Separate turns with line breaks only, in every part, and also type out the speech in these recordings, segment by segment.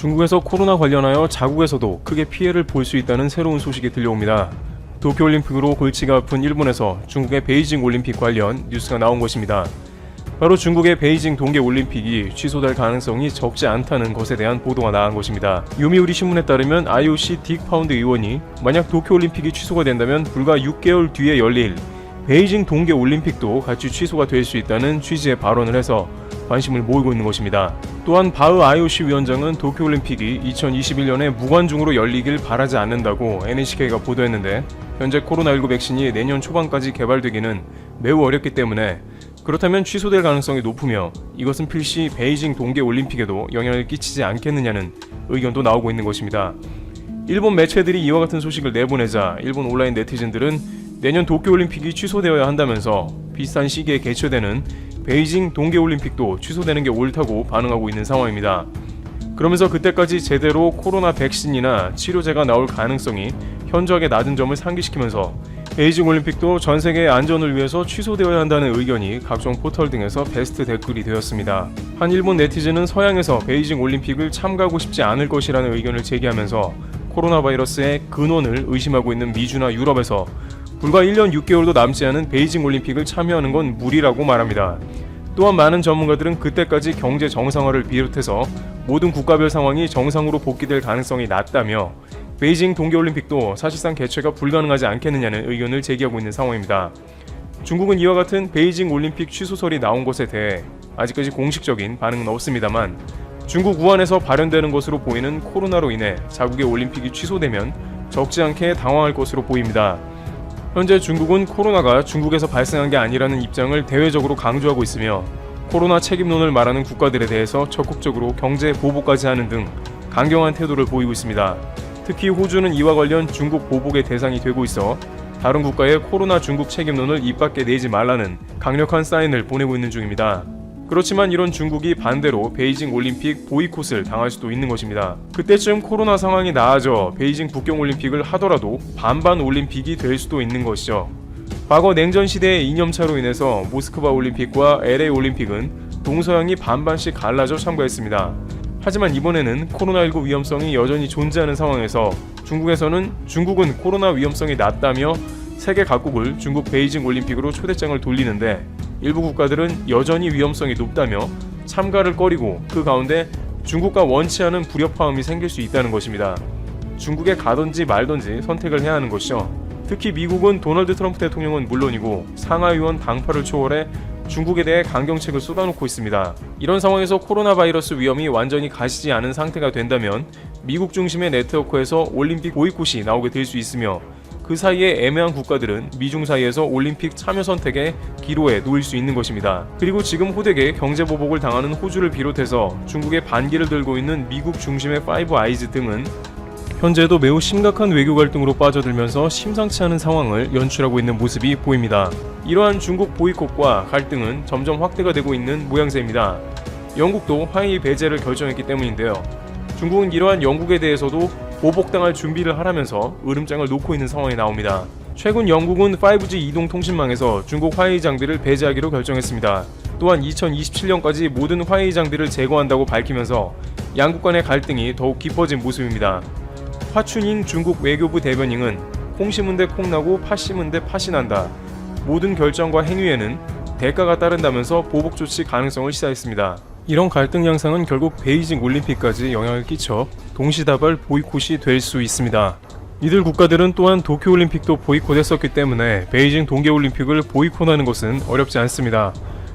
중국에서 코로나 관련하여 자국에서도 크게 피해를 볼 수 있다는 새로운 소식이 들려옵니다. 도쿄올림픽으로 골치가 아픈 일본에서 중국의 베이징 올림픽 관련 뉴스가 나온 것입니다. 바로 중국의 베이징 동계올림픽이 취소될 가능성이 적지 않다는 것에 대한 보도가 나온 것입니다. 요미우리 신문에 따르면 IOC 딕 파운드 의원이 만약 도쿄올림픽이 취소가 된다면 불과 6개월 뒤에 열릴 베이징 동계올림픽도 같이 취소가 될 수 있다는 취지의 발언을 해서 관심을 모으고 있는 것입니다. 또한 바흐 IOC 위원장은 도쿄올림픽이 2021년에 무관중으로 열리길 바라지 않는다고 NHK가 보도했는데, 현재 코로나19 백신이 내년 초반까지 개발되기는 매우 어렵기 때문에 그렇다면 취소될 가능성이 높으며 이것은 필시 베이징 동계올림픽에도 영향을 끼치지 않겠느냐는 의견도 나오고 있는 것입니다. 일본 매체들이 이와 같은 소식을 내보내자 일본 온라인 네티즌들은 내년 도쿄올림픽이 취소되어야 한다면서 비슷한 시기에 개최되는 베이징 동계올림픽도 취소되는 게 옳다고 반응하고 있는 상황입니다. 그러면서 그때까지 제대로 코로나 백신이나 치료제가 나올 가능성이 현저하게 낮은 점을 상기시키면서 베이징 올림픽도 전 세계의 안전을 위해서 취소되어야 한다는 의견이 각종 포털 등에서 베스트 댓글이 되었습니다. 한 일본 네티즌은 서양에서 베이징 올림픽을 참가하고 싶지 않을 것이라는 의견을 제기하면서 코로나 바이러스의 근원을 의심하고 있는 미주나 유럽에서 불과 1년 6개월도 남지 않은 베이징 올림픽을 참여하는 건 무리라고 말합니다. 또한 많은 전문가들은 그때까지 경제 정상화를 비롯해서 모든 국가별 상황이 정상으로 복귀될 가능성이 낮다며 베이징 동계올림픽도 사실상 개최가 불가능하지 않겠느냐는 의견을 제기하고 있는 상황입니다. 중국은 이와 같은 베이징 올림픽 취소설이 나온 것에 대해 아직까지 공식적인 반응은 없습니다만, 중국 우한에서 발현되는 것으로 보이는 코로나로 인해 자국의 올림픽이 취소되면 적지 않게 당황할 것으로 보입니다. 현재 중국은 코로나가 중국에서 발생한 게 아니라는 입장을 대외적으로 강조하고 있으며, 코로나 책임론을 말하는 국가들에 대해서 적극적으로 경제 보복까지 하는 등 강경한 태도를 보이고 있습니다. 특히 호주는 이와 관련 중국 보복의 대상이 되고 있어 다른 국가의 코로나 중국 책임론을 입 밖에 내지 말라는 강력한 사인을 보내고 있는 중입니다. 그렇지만 이런 중국이 반대로 베이징 올림픽 보이콧을 당할 수도 있는 것입니다. 그때쯤 코로나 상황이 나아져 베이징 북경 올림픽을 하더라도 반반 올림픽이 될 수도 있는 것이죠. 과거 냉전 시대의 이념차로 인해서 모스크바 올림픽과 LA 올림픽은 동서양이 반반씩 갈라져 참가했습니다. 하지만 이번에는 코로나19 위험성이 여전히 존재하는 상황에서 중국은 코로나 위험성이 낮다며 세계 각국을 중국 베이징 올림픽으로 초대장을 돌리는데, 일부 국가들은 여전히 위험성이 높다며 참가를 꺼리고 그 가운데 중국과 원치 않은 불협화음이 생길 수 있다는 것입니다. 중국에 가든지 말든지 선택을 해야 하는 것이죠. 특히 미국은 도널드 트럼프 대통령은 물론이고 상하의원 당파를 초월해 중국에 대해 강경책을 쏟아놓고 있습니다. 이런 상황에서 코로나 바이러스 위험이 완전히 가시지 않은 상태가 된다면 미국 중심의 네트워크에서 올림픽 보이콧이 나오게 될 수 있으며, 그 사이에 애매한 국가들은 미중 사이에서 올림픽 참여 선택의 기로에 놓일 수 있는 것입니다. 그리고 지금 호되게 경제 보복을 당하는 호주를 비롯해서 중국의 반기를 들고 있는 미국 중심의 파이브 아이즈 등은 현재도 매우 심각한 외교 갈등으로 빠져들면서 심상치 않은 상황을 연출하고 있는 모습이 보입니다. 이러한 중국 보이콧과 갈등은 점점 확대가 되고 있는 모양새입니다. 영국도 화웨이 배제를 결정했기 때문인데요. 중국은 이러한 영국에 대해서도 보복당할 준비를 하라면서 으름장을 놓고 있는 상황이 나옵니다. 최근 영국은 5G 이동통신망에서 중국 화웨이 장비를 배제하기로 결정했습니다. 또한 2027년까지 모든 화웨이 장비를 제거한다고 밝히면서 양국 간의 갈등이 더욱 깊어진 모습입니다. 화춘잉 중국 외교부 대변인은 콩 심은 데 콩 나고 팥 심은 데 팥이 난다. 모든 결정과 행위에는 대가가 따른다면서 보복 조치 가능성을 시사했습니다. 이런 갈등 양상은 결국 베이징 올림픽까지 영향을 끼쳐 동시다발 보이콧이 될 수 있습니다. 이들 국가들은 또한 도쿄올림픽도 보이콧했었기 때문에 베이징 동계올림픽을 보이콧하는 것은 어렵지 않습니다.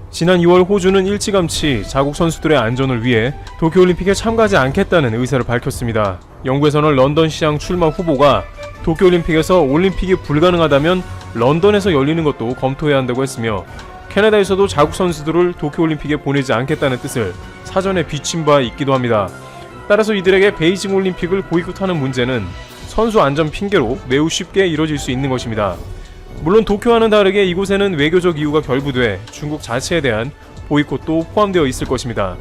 지난 2월 호주는 일찌감치 자국 선수들의 안전을 위해 도쿄올림픽에 참가하지 않겠다는 의사를 밝혔습니다. 영국에서는 런던 시장 출마 후보가 도쿄올림픽에서 올림픽이 불가능하다면 런던에서 열리는 것도 검토해야 한다고 했으며, 캐나다에서도 자국 선수들을 도쿄올림픽에 보내지 않겠다는 뜻을 사전에 비친 바 있기도 합니다. 따라서 이들에게 베이징 올림픽을 보이콧하는 문제는 선수 안전 핑계로 매우 쉽게 이뤄질 수 있는 것입니다. 물론 도쿄와는 다르게 이곳에는 외교적 이유가 결부돼 중국 자체에 대한 보이콧도 포함되어 있을 것입니다.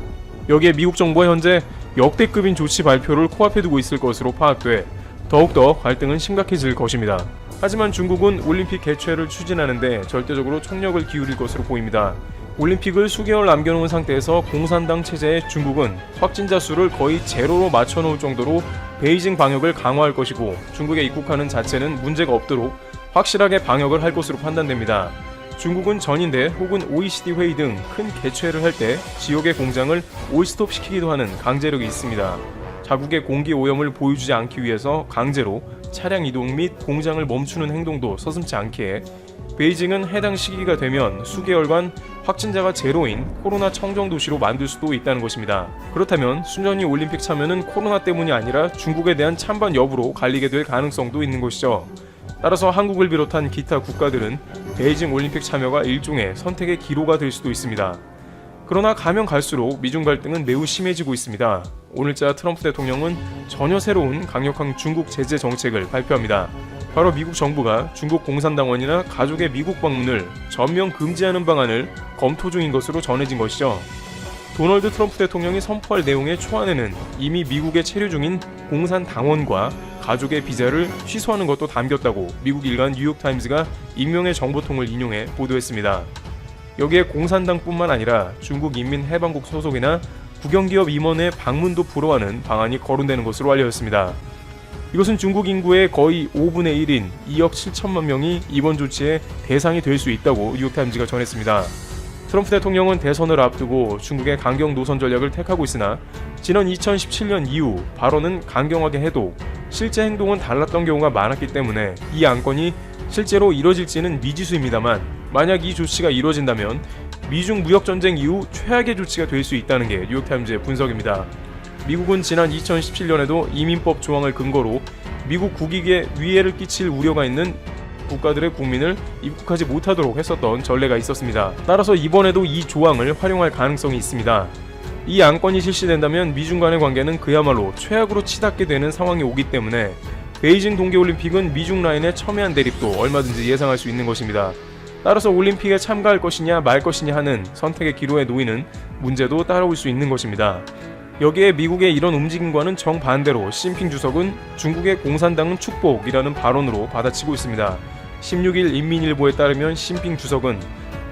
여기에 미국 정부가 현재 역대급인 조치 발표를 코앞에 두고 있을 것으로 파악돼 더욱더 갈등은 심각해질 것입니다. 하지만 중국은 올림픽 개최를 추진하는데 절대적으로 총력을 기울일 것으로 보입니다. 올림픽을 수개월 남겨놓은 상태에서 공산당 체제의 중국은 확진자 수를 거의 제로로 맞춰놓을 정도로 베이징 방역을 강화할 것이고, 중국에 입국하는 자체는 문제가 없도록 확실하게 방역을 할 것으로 판단됩니다. 중국은 전인대 혹은 OECD 회의 등 큰 개최를 할 때 지역의 공장을 올스톱 시키기도 하는 강제력이 있습니다. 자국의 공기 오염을 보여주지 않기 위해서 강제로 차량 이동 및 공장을 멈추는 행동도 서슴지 않기에 베이징은 해당 시기가 되면 수개월간 확진자가 제로인 코로나 청정 도시로 만들 수도 있다는 것입니다. 그렇다면 순전히 올림픽 참여는 코로나 때문이 아니라 중국에 대한 찬반 여부로 갈리게 될 가능성도 있는 것이죠. 따라서 한국을 비롯한 기타 국가들은 베이징 올림픽 참여가 일종의 선택의 기로가 될 수도 있습니다. 그러나 가면 갈수록 미중 갈등은 매우 심해지고 있습니다. 오늘자 트럼프 대통령은 전혀 새로운 강력한 중국 제재 정책을 발표합니다. 바로 미국 정부가 중국 공산당원이나 가족의 미국 방문을 전면 금지하는 방안을 검토 중인 것으로 전해진 것이죠. 도널드 트럼프 대통령이 선포할 내용의 초안에는 이미 미국에 체류 중인 공산당원과 가족의 비자를 취소하는 것도 담겼다고 미국 일간 뉴욕타임즈가 익명의 정보통을 인용해 보도했습니다. 여기에 공산당뿐만 아니라 중국 인민해방국 소속이나 국영기업 임원의 방문도 불허하는 방안이 거론되는 것으로 알려졌습니다. 이것은 중국 인구의 거의 5분의 1인 2억 7천만 명이 이번 조치의 대상이 될 수 있다고 뉴욕타임즈가 전했습니다. 트럼프 대통령은 대선을 앞두고 중국의 강경 노선 전략을 택하고 있으나 지난 2017년 이후 발언은 강경하게 해도 실제 행동은 달랐던 경우가 많았기 때문에 이 안건이 실제로 이뤄질지는 미지수입니다만, 만약 이 조치가 이뤄진다면 미중 무역전쟁 이후 최악의 조치가 될 수 있다는 게 뉴욕타임즈의 분석입니다. 미국은 지난 2017년에도 이민법 조항을 근거로 미국 국익에 위해를 끼칠 우려가 있는 국가들의 국민을 입국하지 못하도록 했었던 전례가 있었습니다. 따라서 이번에도 이 조항을 활용할 가능성이 있습니다. 이 안건이 실시된다면 미중 간의 관계는 그야말로 최악으로 치닫게 되는 상황이 오기 때문에 베이징 동계올림픽은 미중 라인의 첨예한 대립도 얼마든지 예상할 수 있는 것입니다. 따라서 올림픽에 참가할 것이냐 말 것이냐 하는 선택의 기로에 놓이는 문제도 따라올 수 있는 것입니다. 여기에 미국의 이런 움직임과는 정반대로 시진핑 주석은 중국의 공산당은 축복이라는 발언으로 받아치고 있습니다. 16일 인민일보에 따르면 시진핑 주석은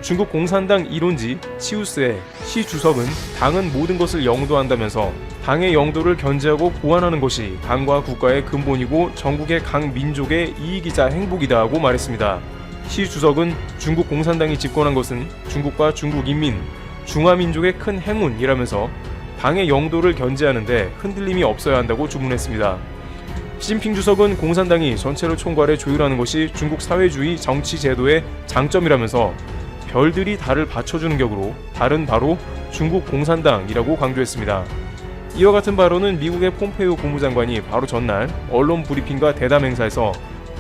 중국 공산당 이론지 치우스의 시 주석은 당은 모든 것을 영도한다면서 당의 영도를 견제하고 보완하는 것이 당과 국가의 근본이고 전국의 각 민족의 이익이자 행복이다 하고 말했습니다. 시 주석은 중국 공산당이 집권한 것은 중국과 중국 인민, 중화민족의 큰 행운이라면서 당의 영도를 견제하는데 흔들림이 없어야 한다고 주문했습니다. 시진핑 주석은 공산당이 전체를 총괄해 조율하는 것이 중국 사회주의 정치 제도의 장점이라면서 별들이 달을 받쳐주는 격으로 달은 바로 중국 공산당이라고 강조했습니다. 이와 같은 발언은 미국의 폼페이오 국무장관이 바로 전날 언론 브리핑과 대담 행사에서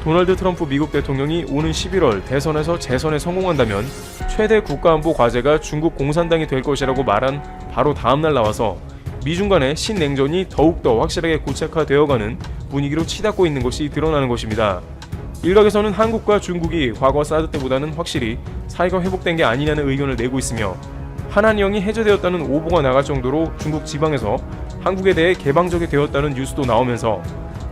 도널드 트럼프 미국 대통령이 오는 11월 대선에서 재선에 성공한다면 최대 국가안보 과제가 중국 공산당이 될 것이라고 말한 바로 다음날 나와서 미중 간의 신냉전이 더욱더 확실하게 고착화되어가는 분위기로 치닫고 있는 것이 드러나는 것입니다. 일각에서는 한국과 중국이 과거 사드 때보다는 확실히 사이가 회복된 게 아니냐는 의견을 내고 있으며 한한령이 해제되었다는 오보가 나갈 정도로 중국 지방에서 한국에 대해 개방적이 되었다는 뉴스도 나오면서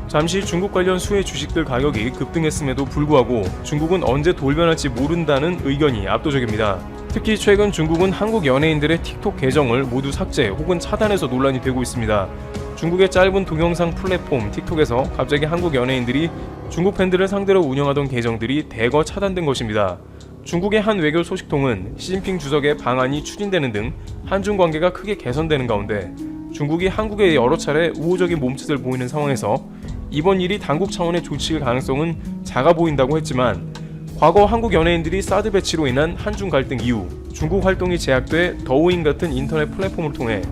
잠시 중국 관련 수혜 주식들 가격이 급등했음에도 불구하고 중국은 언제 돌변할지 모른다는 의견이 압도적입니다. 특히 최근 중국은 한국 연예인들의 틱톡 계정을 모두 삭제 혹은 차단해서 논란이 되고 있습니다. 중국의 짧은 동영상 플랫폼 틱톡에서 갑자기 한국 연예인들이 중국 팬들을 상대로 운영하던 계정들이 대거 차단된 것입니다. 중국의 한 외교 소식통은 시진핑 주석의 방안이 추진되는 등 한중 관계가 크게 개선되는 가운데 중국이 한국에 여러 차례 우호적인 몸짓을 보이는 상황에서 이번 일이 당국 차원의 조치일 가능성은 작아 보인다고 했지만, 과거 한국 연예인들이 사드 배치로 인한 한중 갈등 이후 중국 활동이 제약돼 더우인 같은 인터넷 플랫폼을 통해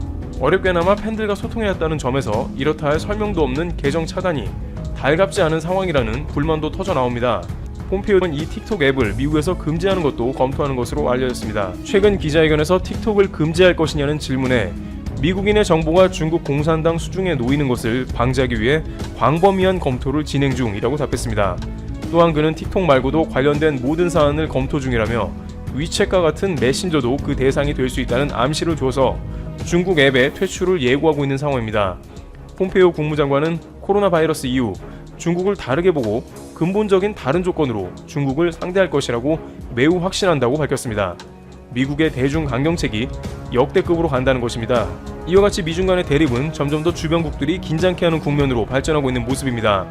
어렵게나마 팬들과 소통해왔다는 점에서 이렇다 할 설명도 없는 계정 차단이 달갑지 않은 상황이라는 불만도 터져나옵니다. 폼페이오는 이 틱톡 앱을 미국에서 금지하는 것도 검토하는 것으로 알려졌습니다. 최근 기자회견에서 틱톡을 금지할 것이냐는 질문에 미국인의 정보가 중국 공산당 수중에 놓이는 것을 방지하기 위해 광범위한 검토를 진행 중이라고 답했습니다. 또한 그는 틱톡 말고도 관련된 모든 사안을 검토 중이라며 위챗과 같은 메신저도 그 대상이 될 수 있다는 암시를 줘서 중국 앱의 퇴출을 예고하고 있는 상황입니다. 폼페이오 국무장관은 코로나 바이러스 이후 중국을 다르게 보고 근본적인 다른 조건으로 중국을 상대할 것이라고 매우 확신한다고 밝혔습니다. 미국의 대중 강경책이 역대급으로 간다는 것입니다. 이와 같이 미중 간의 대립은 점점 더 주변국들이 긴장케 하는 국면으로 발전하고 있는 모습입니다.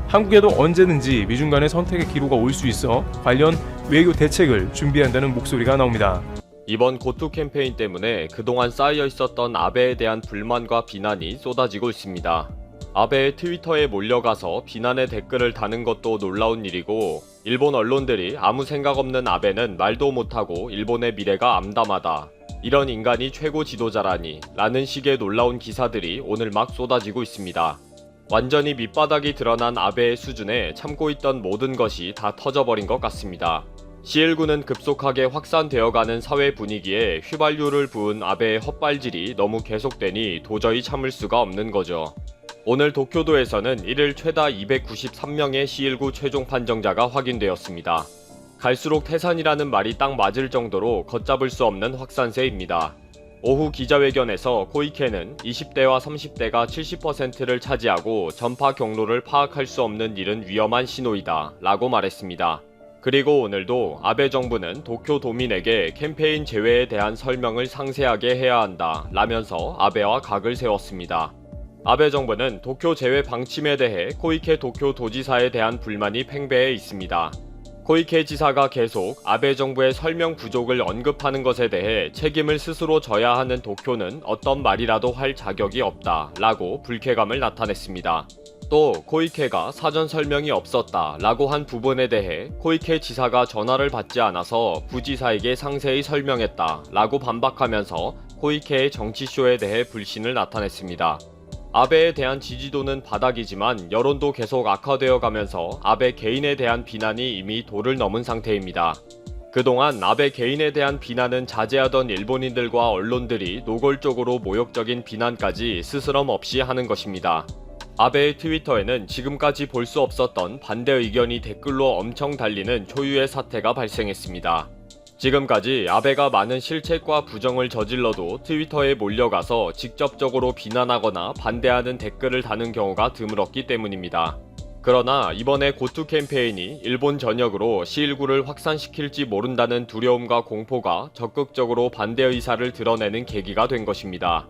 한국에도 언제든지 미중 간의 선택의 기로가 올 수 있어 관련 외교 대책을 준비한다는 목소리가 나옵니다.
이번 고투 캠페인 때문에 그동안 쌓여 있었던 아베에 대한 불만과 비난이 쏟아지고 있습니다. 아베의 트위터에 몰려가서 비난의 댓글을 다는 것도 놀라운 일이고, 일본 언론들이 아무 생각 없는 아베는 말도 못하고 일본의 미래가 암담하다, 이런 인간이 최고 지도자라니 라는 식의 놀라운 기사들이 오늘 막 쏟아지고 있습니다. 완전히 밑바닥이 드러난 아베의 수준에 참고 있던 모든 것이 다 터져버린 것 같습니다. C19는 급속하게 확산되어가는 사회 분위기에 휘발유를 부은 아베의 헛발질이 너무 계속되니 도저히 참을 수가 없는 거죠. 오늘 도쿄도에서는 1일 최다 293명의 C19 최종 판정자가 확인되었습니다. 갈수록 태산이라는 말이 딱 맞을 정도로 걷잡을 수 없는 확산세입니다. 오후 기자회견에서 코이케는 20대와 30대가 70%를 차지하고 전파 경로를 파악할 수 없는 일은 위험한 신호이다 라고 말했습니다. 그리고 오늘도 아베 정부는 도쿄도민에게 캠페인 제외에 대한 설명을 상세하게 해야 한다 라면서 아베와 각을 세웠습니다. 아베 정부는 도쿄 제외 방침에 대해 코이케 도쿄도지사에 대한 불만이 팽배해 있습니다. 코이케 지사가 계속 아베 정부의 설명 부족을 언급하는 것에 대해 책임을 스스로 져야 하는 도쿄는 어떤 말이라도 할 자격이 없다 라고 불쾌감을 나타냈습니다. 또 코이케가 사전 설명이 없었다 라고 한 부분에 대해 코이케 지사가 전화를 받지 않아서 부지사에게 상세히 설명했다 라고 반박하면서 코이케의 정치쇼에 대해 불신을 나타냈습니다. 아베에 대한 지지도는 바닥이지만 여론도 계속 악화되어 가면서 아베 개인에 대한 비난이 이미 도를 넘은 상태입니다. 그동안 아베 개인에 대한 비난은 자제하던 일본인들과 언론들이 노골적으로 모욕적인 비난까지 스스럼 없이 하는 것입니다. 아베의 트위터에는 지금까지 볼 수 없었던 반대 의견이 댓글로 엄청 달리는 초유의 사태가 발생했습니다. 지금까지 아베가 많은 실책과 부정을 저질러도 트위터에 몰려가서 직접적으로 비난하거나 반대하는 댓글을 다는 경우가 드물었기 때문입니다. 그러나 이번에 고투 캠페인이 일본 전역으로 C19를 확산시킬지 모른다는 두려움과 공포가 적극적으로 반대 의사를 드러내는 계기가 된 것입니다.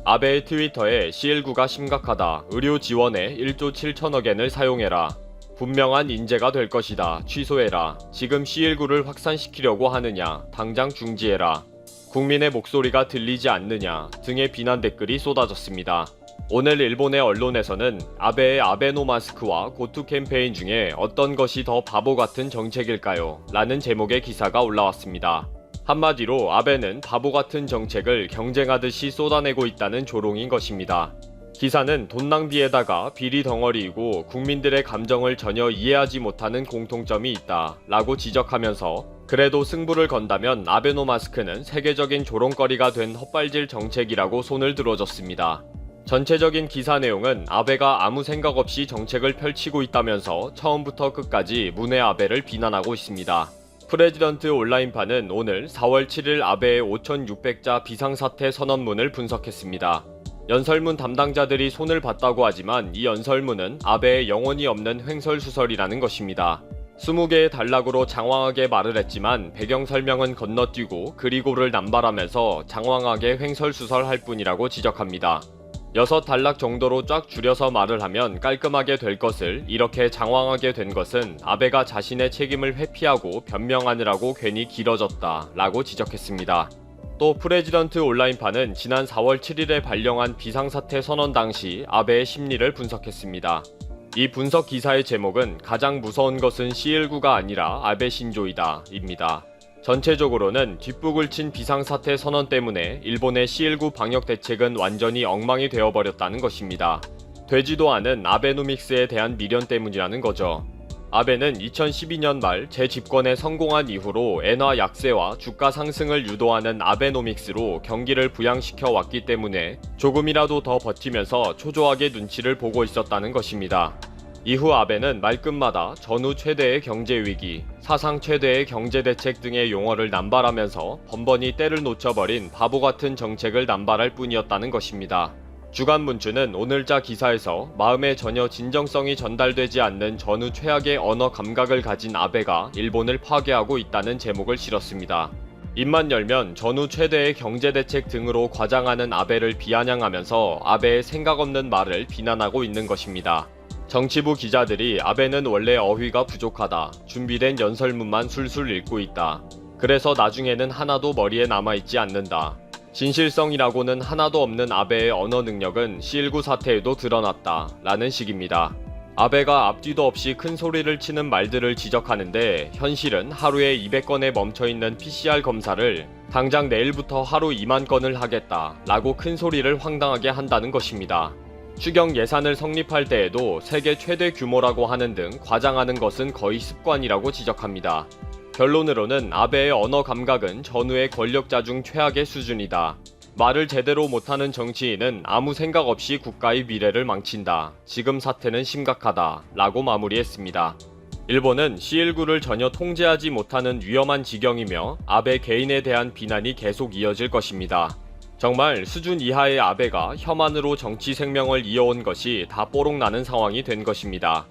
아베의 트위터에 C19가 심각하다, 의료 지원에 1조 7천억 엔을 사용해라, 분명한 인재가 될 것이다, 취소해라, 지금 C19를 확산시키려고 하느냐, 당장 중지해라, 국민의 목소리가 들리지 않느냐 등의 비난 댓글이 쏟아졌습니다. 오늘 일본의 언론에서는 아베의 아베노마스크와 고투 캠페인 중에 어떤 것이 더 바보 같은 정책일까요? 라는 제목의 기사가 올라왔습니다. 한마디로 아베는 바보 같은 정책을 경쟁하듯이 쏟아내고 있다는 조롱인 것입니다. 기사는 돈 낭비에다가 비리 덩어리이고 국민들의 감정을 전혀 이해하지 못하는 공통점이 있다 라고 지적하면서 그래도 승부를 건다면 아베노마스크는 세계적인 조롱거리가 된 헛발질 정책이라고 손을 들어줬습니다. 전체적인 기사 내용은 아베가 아무 생각 없이 정책을 펼치고 있다면서 처음부터 끝까지 문의 아베를 비난하고 있습니다. 프레지던트 온라인판은 오늘 4월 7일 아베의 5,600자 비상사태 선언문을 분석했습니다. 연설문 담당자들이 손을 봤다고 하지만 이 연설문은 아베의 영혼이 없는 횡설수설이라는 것입니다. 20개의 단락으로 장황하게 말을 했지만 배경 설명은 건너뛰고 그리고를 남발하면서 장황하게 횡설수설할 뿐이라고 지적합니다. 6단락 정도로 쫙 줄여서 말을 하면 깔끔하게 될 것을 이렇게 장황하게 된 것은 아베가 자신의 책임을 회피하고 변명하느라고 괜히 길어졌다 라고 지적했습니다. 또 프레지던트 온라인판은 지난 4월 7일에 발령한 비상사태 선언 당시 아베의 심리를 분석했습니다. 이 분석 기사의 제목은 가장 무서운 것은 C19가 아니라 아베 신조이다 입니다. 전체적으로는 뒷북을 친 비상사태 선언 때문에 일본의 C19 방역 대책은 완전히 엉망이 되어버렸다는 것입니다. 되지도 않은 아베노믹스에 대한 미련 때문이라는 거죠. 아베는 2012년 말 재집권에 성공한 이후로 엔화 약세와 주가 상승을 유도하는 아베노믹스로 경기를 부양시켜 왔기 때문에 조금이라도 더 버티면서 초조하게 눈치를 보고 있었다는 것입니다. 이후 아베는 말끝마다 전후 최대의 경제위기, 사상 최대의 경제대책 등의 용어를 남발하면서 번번이 때를 놓쳐버린 바보같은 정책을 남발할 뿐이었다는 것입니다. 주간문춘은 오늘자 기사에서 마음에 전혀 진정성이 전달되지 않는 전후 최악의 언어 감각을 가진 아베가 일본을 파괴하고 있다는 제목을 실었습니다. 입만 열면 전후 최대의 경제대책 등으로 과장하는 아베를 비아냥하면서 아베의 생각 없는 말을 비난하고 있는 것입니다. 정치부 기자들이 아베는 원래 어휘가 부족하다, 준비된 연설문만 술술 읽고 있다, 그래서 나중에는 하나도 머리에 남아있지 않는다, 진실성이라고는 하나도 없는 아베의 언어 능력은 C19 사태에도 드러났다 라는 식입니다. 아베가 앞뒤도 없이 큰 소리를 치는 말들을 지적하는데 현실은 하루에 200건에 멈춰있는 PCR 검사를 당장 내일부터 하루 2만 건을 하겠다 라고 큰 소리를 황당하게 한다는 것입니다. 추경 예산을 성립할 때에도 세계 최대 규모라고 하는 등 과장하는 것은 거의 습관이라고 지적합니다. 결론으로는 아베의 언어 감각은 전후의 권력자 중 최악의 수준이다. 말을 제대로 못하는 정치인은 아무 생각 없이 국가의 미래를 망친다. 지금 사태는 심각하다. 라고 마무리했습니다. 일본은 C19를 전혀 통제하지 못하는 위험한 지경이며 아베 개인에 대한 비난이 계속 이어질 것입니다. 정말 수준 이하의 아베가 혐한으로 정치 생명을 이어온 것이 다 뽀록나는 상황이 된 것입니다.